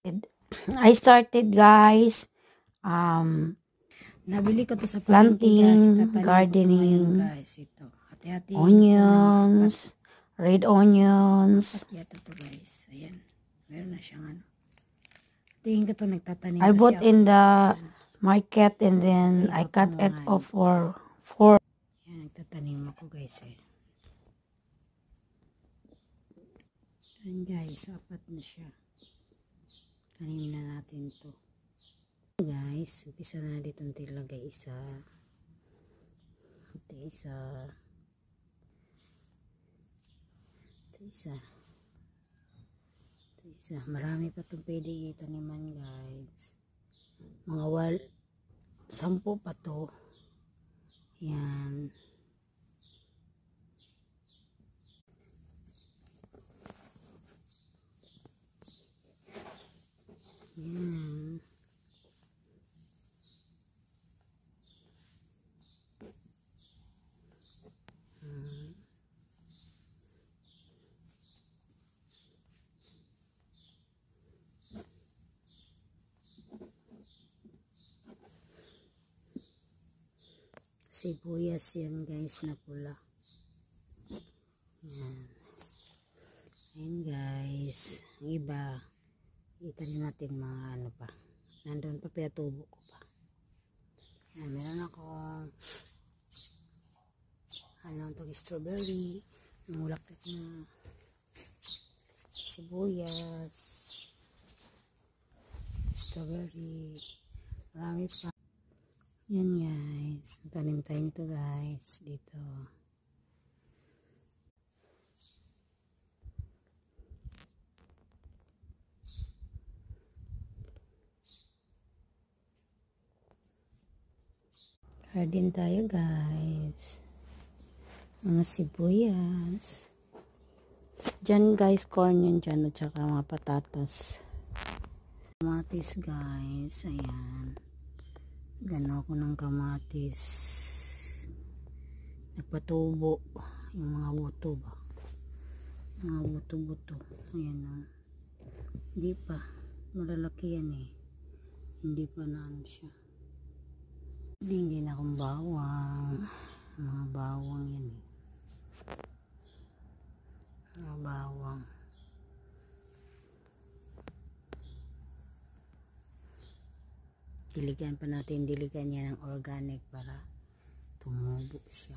I started guys nabili ko to sa planting, gardening, guys. Ito, hati-hati onions, red onions. Hati-hati to guys. Ayan, meron na siyang ano. Tingin ko to nagtatanim. I bought in the market and then I cut it off for 4. Ayan, nagtatanim ako guys eh. Ayan guys, 4 na siya. Tanim na natin to. Guys, umpisa na dito ilagay isa. Ito isa. Ito isa. Ito isa. Marami pa itong pwede itaniman guys. Mga 10 pa to. Yan. Yan. Sibuyas yan guys na pula. Yan. Ayan guys. Ang iba, itanim natin mga ano pa. Nandun pa tubo ko pa. Yan, meron akong itong strawberry. Namulakit na sibuyas. Strawberry. Marami pa. Yan guys, tanim tayo nito guys dito. Garden tayo guys. Mga sibuyas. Diyan guys, corn yun dyan at saka mga patatas. Kamatis guys, ayan. Gano ako ng kamatis. Nagpatubo yung mga buto ba. Mga buto-buto. Ayan o. Hindi pa. Malalaki yan eh. Hindi pa na ano siya. Hindi na akong bawang. Mga bawang yan eh. Mga bawang. Diligan pa natin, diligan niya ng organic para tumubo siya.